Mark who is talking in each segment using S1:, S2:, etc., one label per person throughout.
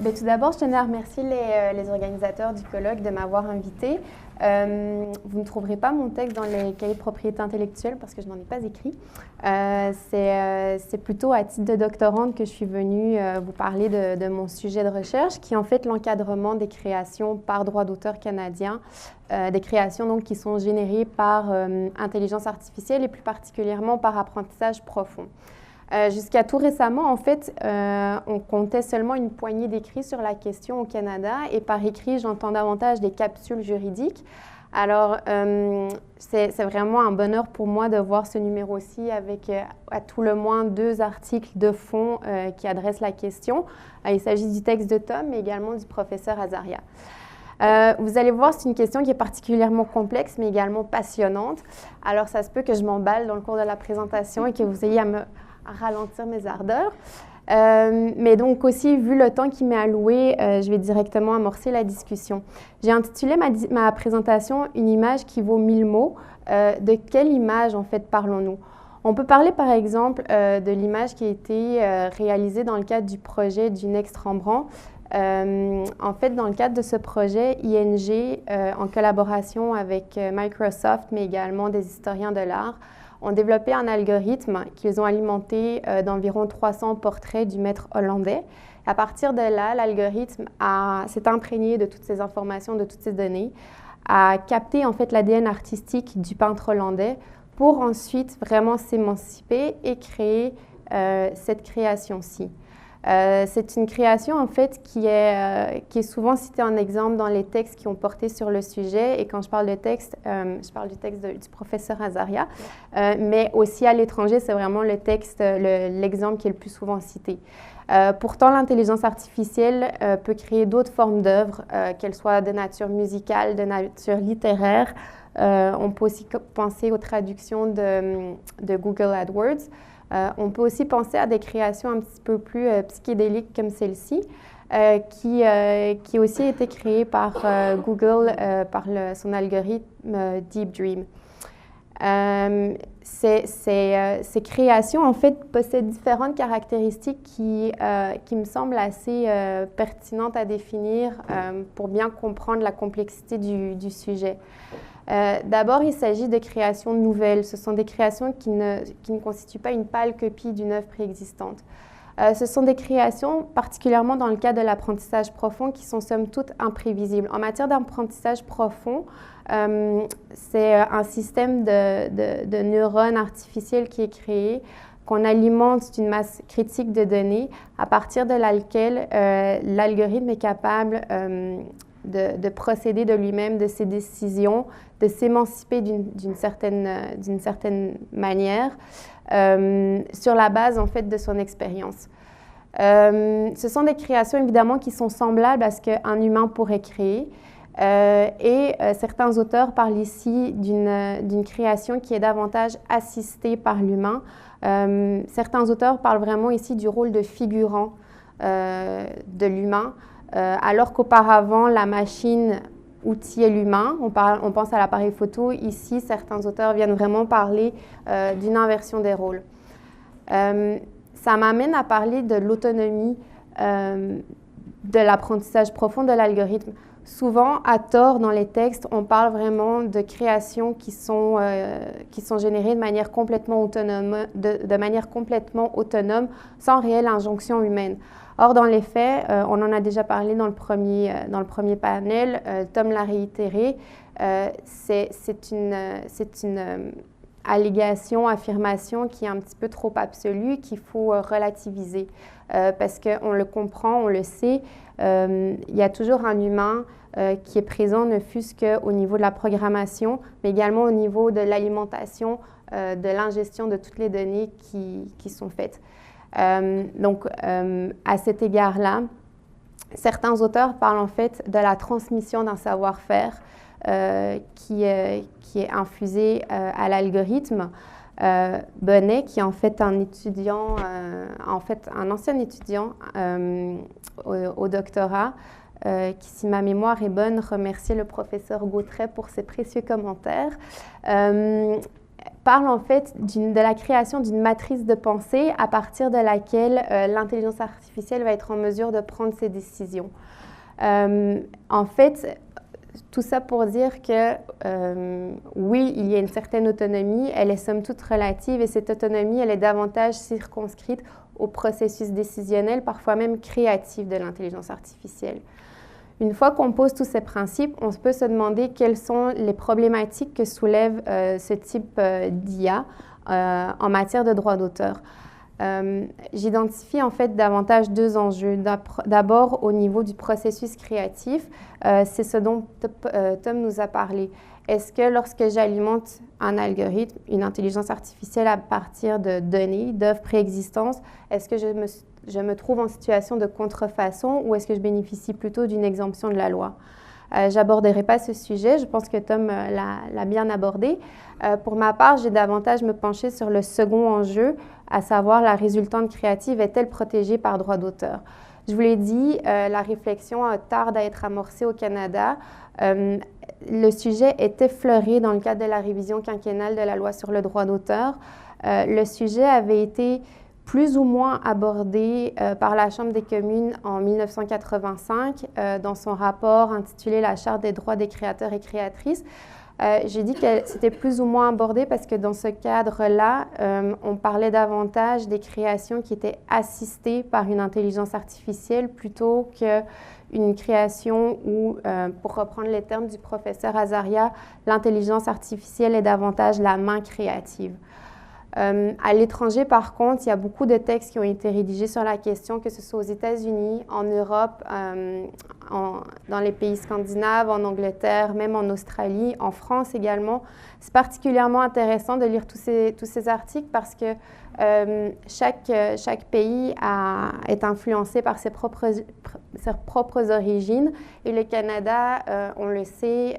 S1: Tout d'abord, je tenais à remercier les organisateurs du colloque de m'avoir invitée. Vous ne trouverez pas mon texte dans les cahiers de propriété intellectuelle parce que je n'en ai pas écrit. C'est plutôt à titre de doctorante que je suis venue vous parler de mon sujet de recherche, qui est en fait l'encadrement des créations par droit d'auteur canadien, des créations donc, qui sont générées par intelligence artificielle et plus particulièrement par apprentissage profond. Jusqu'à tout récemment, en fait, on comptait seulement une poignée d'écrits sur la question au Canada et par écrit, j'entends davantage des capsules juridiques. Alors, c'est vraiment un bonheur pour moi de voir ce numéro-ci avec à tout le moins 2 articles de fond qui adressent la question. Il s'agit du texte de Tom, mais également du professeur Azaria. Vous allez voir, c'est une question qui est particulièrement complexe, mais également passionnante. Alors, ça se peut que je m'emballe dans le cours de la présentation et que vous ayez à ralentir mes ardeurs. Mais donc aussi, vu le temps qui m'est alloué, je vais directement amorcer la discussion. J'ai intitulé ma présentation « Une image qui vaut 1000 mots ». De quelle image, en fait, parlons-nous? On peut parler, par exemple, de l'image qui a été réalisée dans le cadre du projet du Next Rembrandt. En fait, dans le cadre de ce projet, ING, en collaboration avec Microsoft, mais également des historiens de l'art, ont développé un algorithme qu'ils ont alimenté d'environ 300 portraits du maître hollandais. À partir de là, l'algorithme s'est imprégné de toutes ces informations, de toutes ces données, a capté en fait l'ADN artistique du peintre hollandais pour ensuite vraiment s'émanciper et créer cette création-ci. C'est une création en fait qui est souvent citée en exemple dans les textes qui ont porté sur le sujet. Et quand je parle de texte, je parle du texte du professeur Azaria, mais aussi à l'étranger, c'est vraiment le texte, l'exemple qui est le plus souvent cité. Pourtant, l'intelligence artificielle peut créer d'autres formes d'œuvres, qu'elles soient de nature musicale, de nature littéraire. On peut aussi penser aux traductions de Google AdWords. On peut aussi penser à des créations un petit peu plus psychédéliques comme celle-ci, qui a aussi été créée par Google, par son algorithme Deep Dream. Ces créations, en fait, possèdent différentes caractéristiques qui me semblent assez pertinentes à définir pour bien comprendre la complexité du sujet. D'abord, il s'agit de créations nouvelles. Ce sont des créations qui ne constituent pas une pâle copie d'une œuvre préexistante. Ce sont des créations, particulièrement dans le cas de l'apprentissage profond, qui sont somme toute imprévisibles. En matière d'apprentissage profond, c'est un système de neurones artificiels qui est créé, qu'on alimente d'une masse critique de données, à partir de laquelle l'algorithme est capable de procéder de lui-même, de ses décisions, de s'émanciper d'une certaine manière sur la base en fait de son expérience. Ce sont des créations évidemment qui sont semblables à ce qu'un humain pourrait créer et certains auteurs parlent ici d'une création qui est davantage assistée par l'humain. Certains auteurs parlent vraiment ici du rôle de figurant de l'humain. Alors qu'auparavant, la machine outillait l'humain. On pense à l'appareil photo. Ici, certains auteurs viennent vraiment parler d'une inversion des rôles. Ça m'amène à parler de l'autonomie de l'apprentissage profond de l'algorithme. Souvent, à tort, dans les textes, on parle vraiment de créations qui sont générées de manière complètement autonome, sans réelle injonction humaine. Or, dans les faits, on en a déjà parlé dans le premier panel, Tom l'a réitéré, c'est une allégation, affirmation qui est un petit peu trop absolue, qu'il faut relativiser. Parce qu'on le comprend, on le sait, il y a toujours un humain qui est présent, ne fût-ce qu'au niveau de la programmation, mais également au niveau de l'alimentation, de l'ingestion de toutes les données qui sont faites. Donc, à cet égard-là, certains auteurs parlent en fait de la transmission d'un savoir-faire qui est infusé à l'algorithme. Bonnet, qui est en fait un étudiant, un ancien étudiant au doctorat, qui, si ma mémoire est bonne, remerciait le professeur Gautret pour ses précieux commentaires. parle en fait de la création d'une matrice de pensée à partir de laquelle l'intelligence artificielle va être en mesure de prendre ses décisions. En fait, tout ça pour dire que oui, il y a une certaine autonomie, elle est somme toute relative et cette autonomie, elle est davantage circonscrite au processus décisionnel, parfois même créatif de l'intelligence artificielle. Une fois qu'on pose tous ces principes, on peut se demander quelles sont les problématiques que soulève ce type d'IA en matière de droit d'auteur. J'identifie en fait davantage deux enjeux. D'abord, au niveau du processus créatif, c'est ce dont Tom nous a parlé. Est-ce que lorsque j'alimente un algorithme, une intelligence artificielle à partir de données, d'œuvres préexistantes, est-ce que je me trouve en situation de contrefaçon ou est-ce que je bénéficie plutôt d'une exemption de la loi? Je n'aborderai pas ce sujet, je pense que Tom l'a bien abordé. Pour ma part, j'ai davantage me pencher sur le second enjeu, à savoir la résultante créative est-elle protégée par droit d'auteur? Je vous l'ai dit, la réflexion tarde à être amorcée au Canada. Le sujet est effleuré dans le cadre de la révision quinquennale de la loi sur le droit d'auteur. Le sujet avait été plus ou moins abordé par la Chambre des communes en 1985 dans son rapport intitulé « La Charte des droits des créateurs et créatrices ». J'ai dit que c'était plus ou moins abordé parce que dans ce cadre-là, on parlait davantage des créations qui étaient assistées par une intelligence artificielle plutôt qu'une création où, pour reprendre les termes du professeur Azaria, l'intelligence artificielle est davantage la main créative. À l'étranger, par contre, il y a beaucoup de textes qui ont été rédigés sur la question, que ce soit aux États-Unis, en Europe, dans les pays scandinaves, en Angleterre, même en Australie, en France également. C'est particulièrement intéressant de lire tous ces articles parce que chaque pays est influencé par ses propres origines et le Canada, on le sait,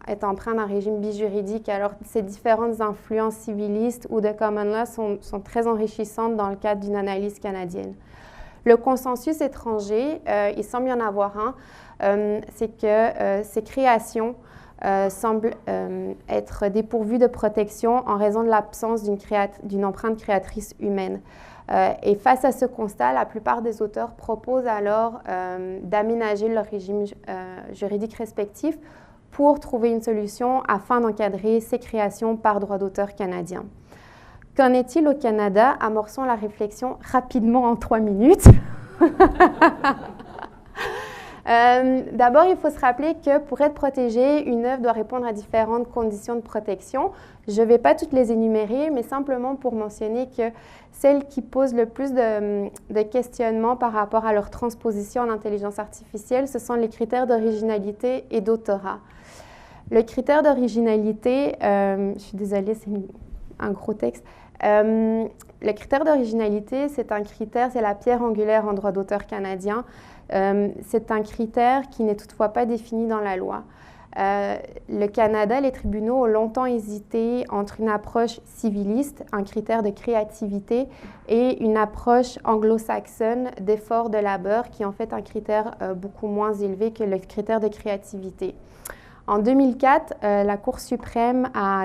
S1: est empreint d'un régime bijuridique. Alors, ces différentes influences civilistes ou de common law sont très enrichissantes dans le cadre d'une analyse canadienne. Le consensus étranger, il semble y en avoir un, c'est que ces créations semblent être dépourvues de protection en raison de l'absence d'une empreinte créatrice humaine. Et face à ce constat, la plupart des auteurs proposent alors d'aménager leur régime juridique respectif pour trouver une solution afin d'encadrer ces créations par droit d'auteur canadien. Qu'en est-il au Canada? Amorçons la réflexion rapidement en 3 minutes. D'abord, il faut se rappeler que pour être protégée, une œuvre doit répondre à différentes conditions de protection. Je ne vais pas toutes les énumérer, mais simplement pour mentionner que celles qui posent le plus de questionnements par rapport à leur transposition en intelligence artificielle, ce sont les critères d'originalité et d'autorat. Le critère d'originalité, je suis désolée, c'est un gros texte. Le critère d'originalité, c'est la pierre angulaire en droit d'auteur canadien. C'est un critère qui n'est toutefois pas défini dans la loi. Le Canada, les tribunaux ont longtemps hésité entre une approche civiliste, un critère de créativité, et une approche anglo-saxonne d'effort de labeur, qui est en fait un critère beaucoup moins élevé que le critère de créativité. En 2004, la Cour suprême a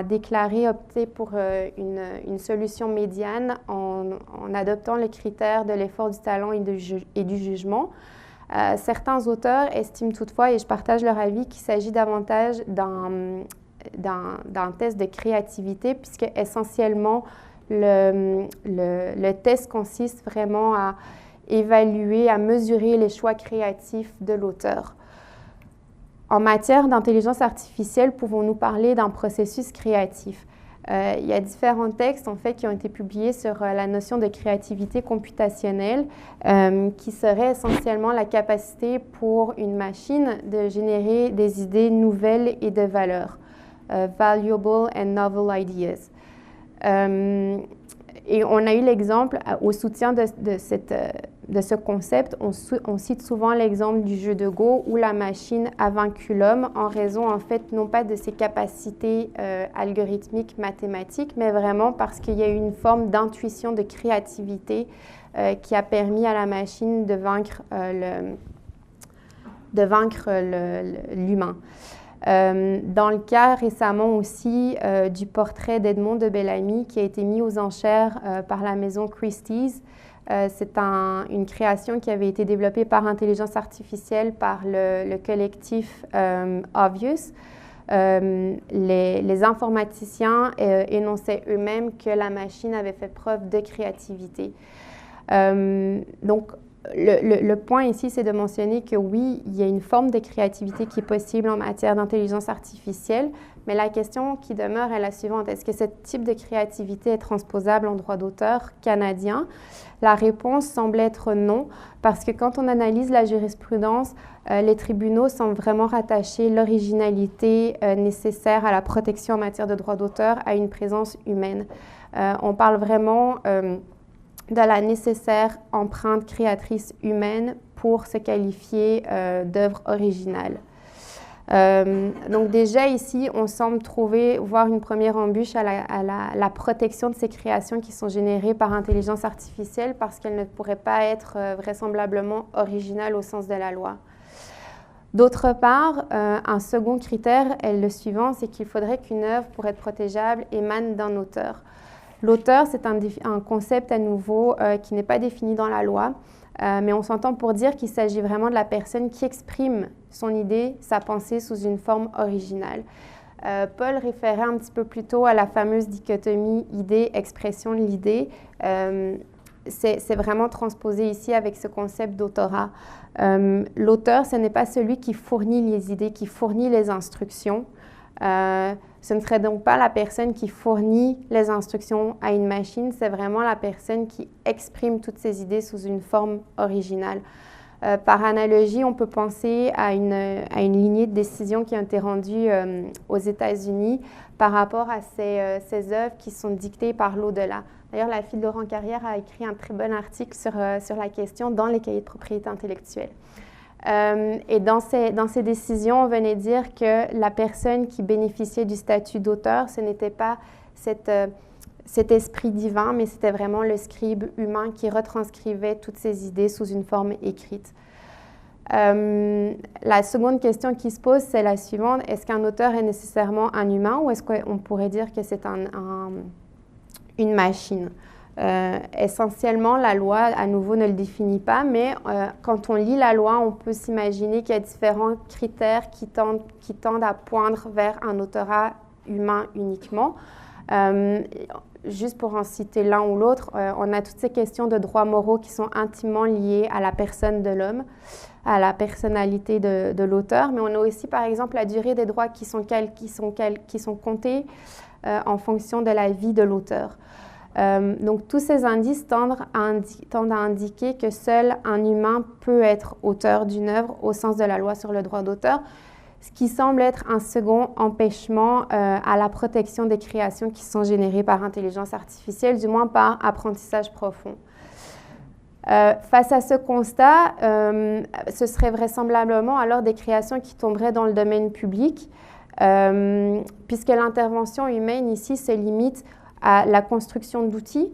S1: opté pour une solution médiane en adoptant le critère de l'effort du talent et du jugement. Certains auteurs estiment toutefois, et je partage leur avis, qu'il s'agit davantage d'un test de créativité, puisque essentiellement le test consiste vraiment à évaluer, à mesurer les choix créatifs de l'auteur. En matière d'intelligence artificielle, pouvons-nous parler d'un processus créatif? Il y a différents textes en fait, qui ont été publiés sur la notion de créativité computationnelle qui serait essentiellement la capacité pour une machine de générer des idées nouvelles et de valeur. Valuable and novel ideas. Et on a eu l'exemple, au soutien de ce concept, on cite souvent l'exemple du jeu de Go où la machine a vaincu l'homme en raison, en fait, non pas de ses capacités algorithmiques, mathématiques, mais vraiment parce qu'il y a eu une forme d'intuition, de créativité qui a permis à la machine de vaincre l'humain. Dans le cas récemment aussi du portrait d'Edmond de Bellamy qui a été mis aux enchères par la maison Christie's. C'est une création qui avait été développée par intelligence artificielle par le collectif Obvious. Les informaticiens énonçaient eux-mêmes que la machine avait fait preuve de créativité. Donc, le point ici, c'est de mentionner que oui, il y a une forme de créativité qui est possible en matière d'intelligence artificielle, mais la question qui demeure est la suivante. Est-ce que ce type de créativité est transposable en droit d'auteur canadien? La réponse semble être non, parce que quand on analyse la jurisprudence, les tribunaux semblent vraiment rattacher l'originalité nécessaire à la protection en matière de droit d'auteur à une présence humaine. On parle vraiment de la nécessaire empreinte créatrice humaine pour se qualifier d'œuvre originale. Donc déjà ici, on semble voir une première embûche à la protection de ces créations qui sont générées par intelligence artificielle parce qu'elles ne pourraient pas être vraisemblablement originales au sens de la loi. D'autre part, un second critère est le suivant, c'est qu'il faudrait qu'une œuvre, pour être protégeable, émane d'un auteur. L'auteur, c'est un concept à nouveau qui n'est pas défini dans la loi, mais on s'entend pour dire qu'il s'agit vraiment de la personne qui exprime son idée, sa pensée sous une forme originale. Paul référait un petit peu plus tôt à la fameuse dichotomie idée-expression de l'idée. C'est vraiment transposé ici avec ce concept d'autorat. L'auteur, ce n'est pas celui qui fournit les idées, qui fournit les instructions. Ce ne serait donc pas la personne qui fournit les instructions à une machine, c'est vraiment la personne qui exprime toutes ces idées sous une forme originale. Par analogie, on peut penser à une lignée de décisions qui a été rendue aux États-Unis par rapport à ces œuvres qui sont dictées par l'au-delà. D'ailleurs, la fille de Laurent Carrière a écrit un très bon article sur la question dans les cahiers de propriété intellectuelle. Et dans ces décisions, on venait dire que la personne qui bénéficiait du statut d'auteur, ce n'était pas cet esprit divin, mais c'était vraiment le scribe humain qui retranscrivait toutes ces idées sous une forme écrite. La seconde question qui se pose, c'est la suivante. Est-ce qu'un auteur est nécessairement un humain ou est-ce qu'on pourrait dire que c'est une machine? Essentiellement, la loi, à nouveau, ne le définit pas, mais quand on lit la loi, on peut s'imaginer qu'il y a différents critères qui tendent à poindre vers un autorat humain uniquement. Juste pour en citer l'un ou l'autre, on a toutes ces questions de droits moraux qui sont intimement liées à la personne de l'homme, à la personnalité de l'auteur, mais on a aussi, par exemple, la durée des droits qui sont comptés en fonction de la vie de l'auteur. Donc, tous ces indices tendent à indiquer que seul un humain peut être auteur d'une œuvre au sens de la loi sur le droit d'auteur, ce qui semble être un second empêchement à la protection des créations qui sont générées par intelligence artificielle, du moins par apprentissage profond. Face à ce constat, ce serait vraisemblablement alors des créations qui tomberaient dans le domaine public, puisque l'intervention humaine ici se limite à la construction d'outils.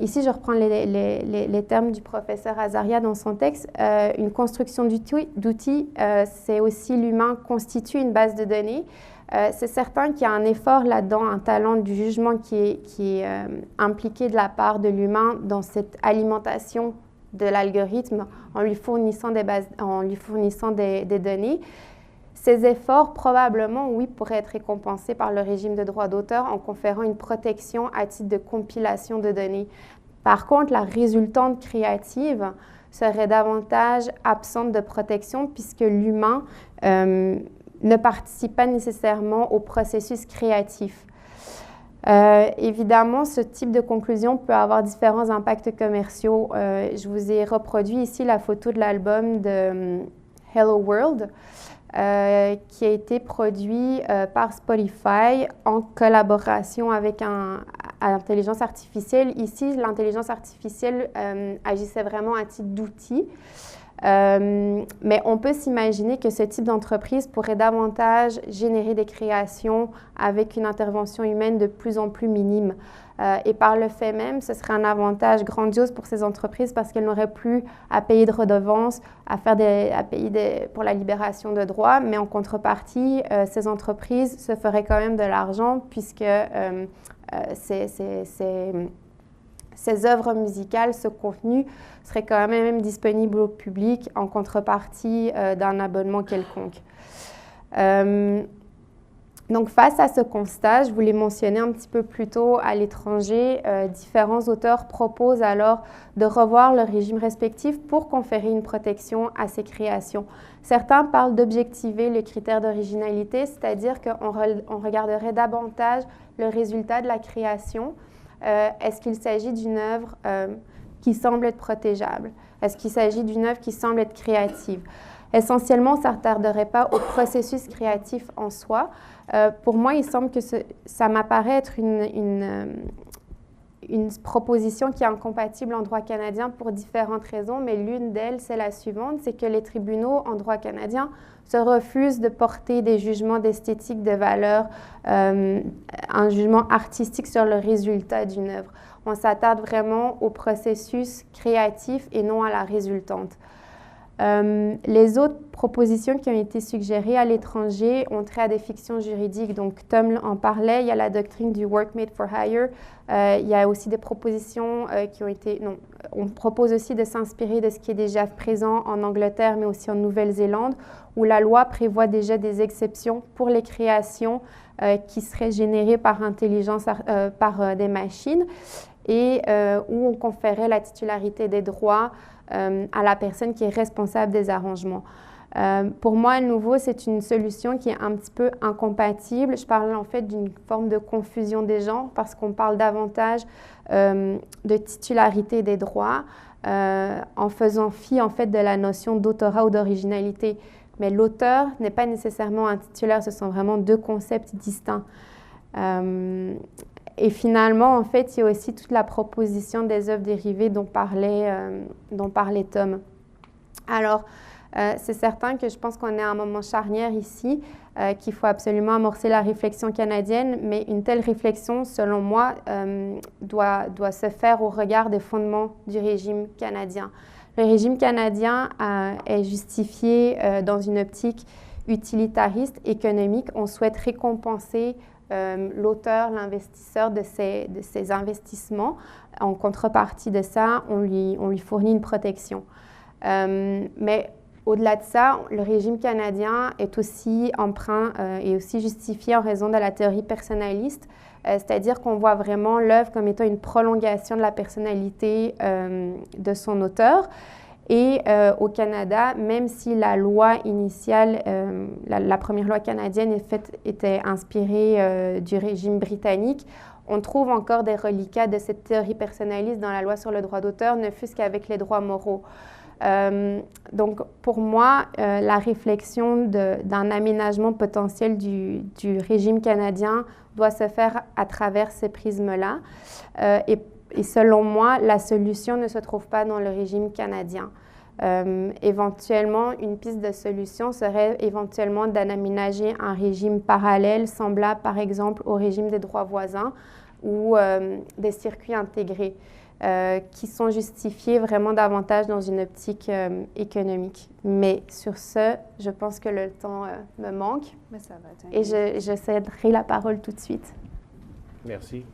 S1: Ici, je reprends les termes du professeur Azaria dans son texte. Une construction d'outils, c'est aussi l'humain constitue une base de données. C'est certain qu'il y a un effort là-dedans, un talent du jugement qui est impliqué de la part de l'humain dans cette alimentation de l'algorithme en lui fournissant des données. Ces efforts, probablement, oui, pourraient être récompensés par le régime de droit d'auteur en conférant une protection à titre de compilation de données. Par contre, la résultante créative serait davantage absente de protection puisque l'humain ne participe pas nécessairement au processus créatif. Évidemment, ce type de conclusion peut avoir différents impacts commerciaux. Je vous ai reproduit ici la photo de l'album de Hello World, qui a été produit par Spotify en collaboration avec l'intelligence artificielle. Ici, l'intelligence artificielle agissait vraiment à titre d'outil. Mais on peut s'imaginer que ce type d'entreprise pourrait davantage générer des créations avec une intervention humaine de plus en plus minime. Et par le fait même, ce serait un avantage grandiose pour ces entreprises parce qu'elles n'auraient plus à payer de redevances, à payer pour la libération de droits, mais en contrepartie, ces entreprises se feraient quand même de l'argent puisque ces œuvres musicales, ce contenu serait quand même disponible au public en contrepartie d'un abonnement quelconque. Donc, face à ce constat, je voulais mentionner un petit peu plus tôt, à l'étranger, différents auteurs proposent alors de revoir leur régime respectif pour conférer une protection à ces créations. Certains parlent d'objectiver le critère d'originalité, c'est-à-dire qu'on regarderait davantage le résultat de la création. Est-ce qu'il s'agit d'une œuvre qui semble être protégeable? Est-ce qu'il s'agit d'une œuvre qui semble être créative? Essentiellement, on ne s'attarderait pas au processus créatif en soi. Pour moi, il semble que ça m'apparaît être une proposition qui est incompatible en droit canadien pour différentes raisons, mais l'une d'elles, c'est la suivante, c'est que les tribunaux en droit canadien se refusent de porter des jugements d'esthétique, de valeur, un jugement artistique sur le résultat d'une œuvre. On s'attarde vraiment au processus créatif et non à la résultante. Les autres propositions qui ont été suggérées à l'étranger ont trait à des fictions juridiques. Donc, Tom en parlait, il y a la doctrine du work made for hire. Il y a aussi des propositions qui ont été... Non, on propose aussi de s'inspirer de ce qui est déjà présent en Angleterre, mais aussi en Nouvelle-Zélande, où la loi prévoit déjà des exceptions pour les créations qui seraient générées par par des machines et où on conférait la titularité des droits à la personne qui est responsable des arrangements. Pour moi, à nouveau, c'est une solution qui est un petit peu incompatible. Je parle en fait d'une forme de confusion des genres parce qu'on parle davantage de titularité des droits en faisant fi en fait de la notion d'autorat ou d'originalité. Mais l'auteur n'est pas nécessairement un titulaire, ce sont vraiment deux concepts distincts. Et finalement, en fait, il y a aussi toute la proposition des œuvres dérivées dont parlait Tom. Alors, c'est certain que je pense qu'on est à un moment charnière ici, qu'il faut absolument amorcer la réflexion canadienne, mais une telle réflexion, selon moi, doit se faire au regard des fondements du régime canadien. Le régime canadien est justifié dans une optique utilitariste, économique. On souhaite récompenser l'auteur, l'investisseur de ses investissements. En contrepartie de ça, on lui fournit une protection. Mais au-delà de ça, le régime canadien est aussi emprunt et aussi justifié en raison de la théorie personnaliste, c'est-à-dire qu'on voit vraiment l'œuvre comme étant une prolongation de la personnalité de son auteur. Et au Canada, même si la loi initiale, la première loi canadienne était inspirée du régime britannique, on trouve encore des reliquats de cette théorie personnaliste dans la loi sur le droit d'auteur, ne fût-ce qu'avec les droits moraux. Donc, pour moi, la réflexion d'un aménagement potentiel du régime canadien doit se faire à travers ces prismes-là. Et selon moi, la solution ne se trouve pas dans le régime canadien. Éventuellement, une piste de solution serait éventuellement d'aménager un régime parallèle, semblable par exemple au régime des droits voisins ou des circuits intégrés qui sont justifiés vraiment davantage dans une optique économique. Mais sur ce, je pense que le temps me manque.
S2: Mais ça va,
S1: et je céderai la parole tout de suite.
S3: Merci.